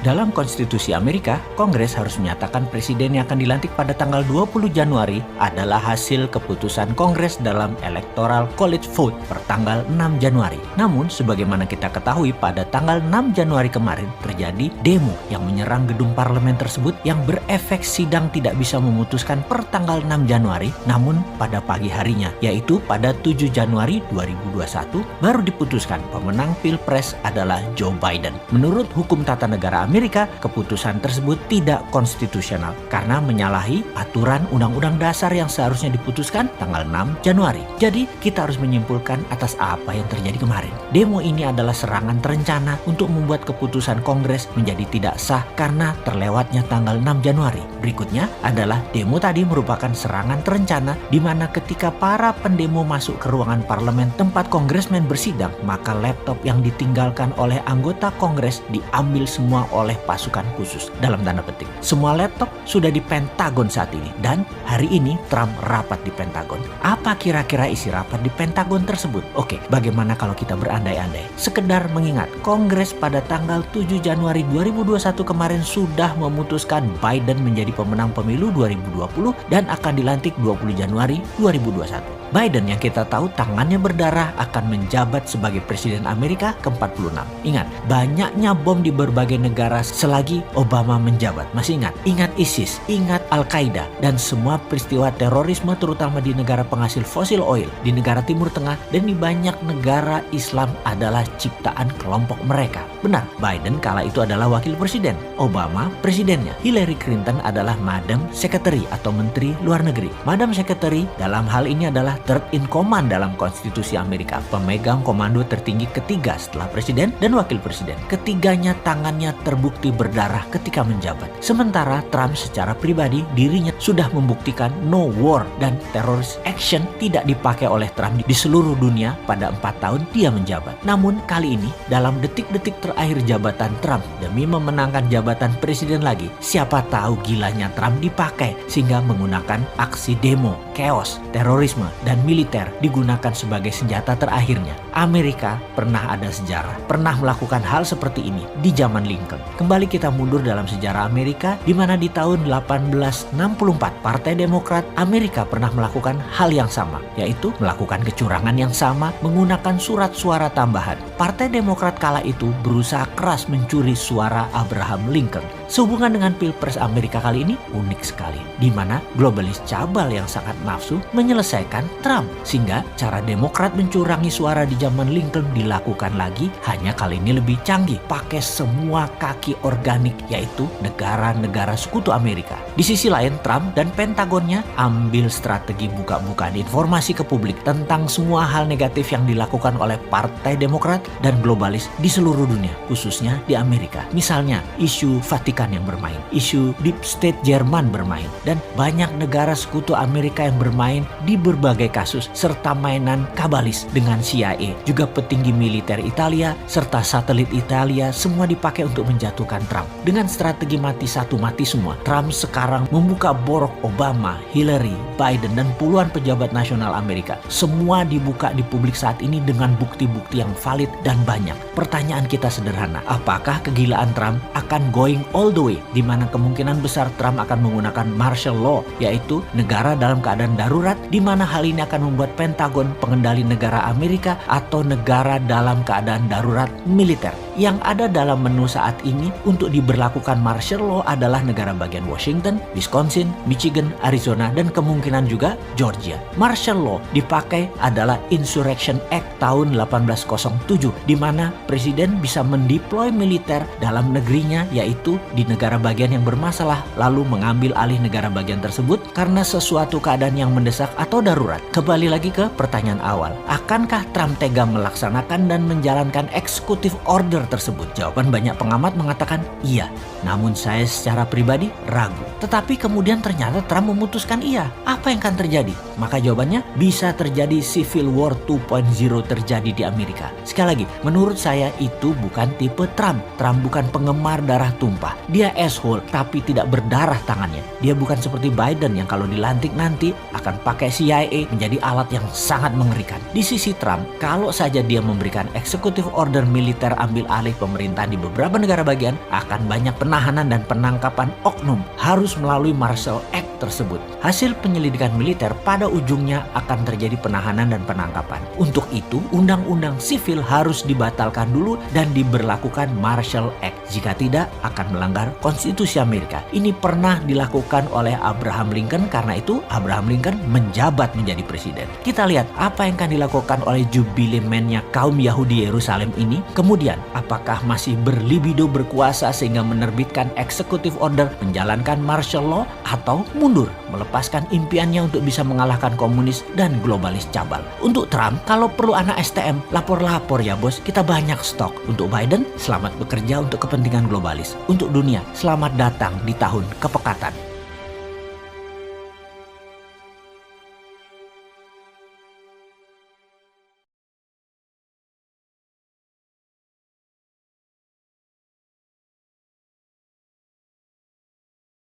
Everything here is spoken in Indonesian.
Dalam konstitusi Amerika, Kongres harus menyatakan presiden yang akan dilantik pada tanggal 20 Januari adalah hasil keputusan Kongres dalam Electoral College Vote per tanggal 6 Januari. Namun, sebagaimana kita ketahui pada tanggal 6 Januari kemarin terjadi demo yang menyerang gedung parlemen tersebut yang berefek sidang tidak bisa memutuskan per tanggal 6 Januari, namun pada pagi harinya, yaitu pada 7 Januari 2021, baru diputuskan pemenang Pilpres adalah Joe Biden. Menurut hukum tata negara Amerika, keputusan tersebut tidak konstitusional karena menyalahi aturan undang-undang dasar yang seharusnya diputuskan tanggal 6 Januari. Jadi, kita harus menyimpulkan atas apa yang terjadi kemarin. Demo ini adalah serangan terencana untuk membuat keputusan Kongres menjadi tidak sah karena terlewatnya tanggal 6 Januari. Berikutnya adalah demo tadi merupakan serangan terencana di mana ketika para pendemo masuk ke ruangan parlemen tempat kongresmen bersidang, maka laptop yang ditinggalkan oleh anggota Kongres diambil semua oleh pasukan khusus. Dalam tanda petik, semua laptop sudah di Pentagon saat ini dan hari ini Trump rapat di Pentagon. Apa kira-kira isi rapat di Pentagon tersebut? Oke, bagaimana kalau kita berandai-andai? Sekedar mengingat, Kongres pada tanggal 7 Januari 2021 kemarin sudah memutuskan Biden menjadi pemenang pemilu 2020 dan akan dilantik 20 Januari 2021. Biden yang kita tahu tangannya berdarah akan menjabat sebagai Presiden Amerika ke-46. Ingat, banyaknya bom di berbagai negara selagi Obama menjabat. Masih ingat? Ingat ISIS, ingat Al-Qaeda, dan semua peristiwa terorisme terutama di negara penghasil fosil oil, di negara Timur Tengah, dan di banyak negara Islam adalah ciptaan kelompok mereka. Benar, Biden kala itu adalah wakil presiden, Obama presidennya. Hillary Clinton adalah Madam Secretary atau Menteri Luar Negeri. Madam Secretary dalam hal ini adalah third in command dalam konstitusi Amerika, pemegang komando tertinggi ketiga setelah presiden dan wakil presiden. Ketiganya tangannya terbukti berdarah ketika menjabat. Sementara Trump secara pribadi dirinya sudah membuktikan no war dan terrorist action tidak dipakai oleh Trump di seluruh dunia pada 4 tahun dia menjabat. Namun kali ini dalam detik-detik terakhir jabatan Trump demi memenangkan jabatan presiden lagi, siapa tahu gilanya Trump dipakai sehingga menggunakan aksi demo, chaos, terorisme, dan militer digunakan sebagai senjata terakhirnya. Amerika pernah ada sejarah, pernah melakukan hal seperti ini di zaman Lincoln. Kembali kita mundur dalam sejarah Amerika, di mana di tahun 1864 Partai Demokrat Amerika pernah melakukan hal yang sama, yaitu melakukan kecurangan yang sama menggunakan surat suara tambahan. Partai Demokrat kala itu berusaha keras mencuri suara Abraham Lincoln. Sehubungan dengan Pilpres Amerika kali ini unik sekali, di mana globalis cabal yang sangat nafsu menyelesaikan Trump, sehingga cara Demokrat mencurangi suara di zaman Lincoln dilakukan lagi, hanya kali ini lebih canggih, pakai semua kaki organik, yaitu negara-negara sekutu Amerika. Di sisi lain, Trump dan Pentagonnya ambil strategi buka-bukaan informasi ke publik tentang semua hal negatif yang dilakukan oleh Partai Demokrat dan globalis di seluruh dunia, khususnya di Amerika. Misalnya, isu Vatikan yang bermain, isu Deep State Jerman bermain, dan banyak negara sekutu Amerika yang bermain di berbagai kasus, serta mainan kabalis dengan CIA. Juga petinggi militer Italia, serta satelit Italia, semua dipakai untuk menjatuhkan Trump. Dengan strategi mati satu mati semua, Trump sekarang membuka borok Obama, Hillary, Biden, dan puluhan pejabat nasional Amerika. Semua dibuka di publik saat ini dengan bukti-bukti yang valid dan banyak. Pertanyaan kita sederhana, apakah kegilaan Trump akan going all the way, di mana kemungkinan besar Trump akan menggunakan martial law, yaitu negara dalam keadaan darurat, di mana hal ini akan membuat Pentagon, pengendali negara Amerika, atau negara dalam keadaan darurat militer. Yang ada dalam menu saat ini untuk diberlakukan martial law adalah negara bagian Washington, Wisconsin, Michigan, Arizona, dan kemungkinan juga Georgia. Martial law dipakai adalah Insurrection Act tahun 1807, di mana presiden bisa mendeploy militer dalam negerinya, yaitu di negara bagian yang bermasalah, lalu mengambil alih negara bagian tersebut karena sesuatu keadaan yang mendesak atau darurat. Kembali lagi ke pertanyaan awal, akankah Trump tega melaksanakan dan menjalankan executive order tersebut? Jawaban banyak pengamat mengatakan iya, namun saya secara pribadi ragu. Tetapi kemudian ternyata Trump memutuskan iya. Apa yang akan terjadi? Maka jawabannya bisa terjadi Civil War 2.0 terjadi di Amerika. Sekali lagi, menurut saya itu bukan tipe Trump. Trump bukan penggemar darah tumpah. Dia asshole tapi tidak berdarah tangannya. Dia bukan seperti Biden yang kalau dilantik nanti akan pakai CIA menjadi alat yang sangat mengerikan. Di sisi Trump, kalau saja dia memberikan executive order militer ambil alih pemerintahan di beberapa negara bagian, akan banyak penahanan dan penangkapan oknum harus melalui Marshall Act tersebut. Hasil penyelidikan militer pada ujungnya akan terjadi penahanan dan penangkapan. Untuk itu, undang-undang sipil harus dibatalkan dulu dan diberlakukan Marshall Act. Jika tidak, akan melanggar konstitusi Amerika. Ini pernah dilakukan oleh Abraham Lincoln, karena itu Abraham Lincoln menjabat menjadi presiden. Kita lihat apa yang akan dilakukan oleh jubilemennya kaum Yahudi Yerusalem ini. Kemudian, apakah masih berlibido berkuasa sehingga menerbitkan executive order menjalankan martial law, atau mundur melepaskan impiannya untuk bisa mengalahkan komunis dan globalis cabal. Untuk Trump, kalau perlu anak STM, lapor-lapor ya bos, kita banyak stok. Untuk Biden, selamat bekerja untuk kepentingan globalis. Untuk dunia, selamat datang di tahun kepekatan.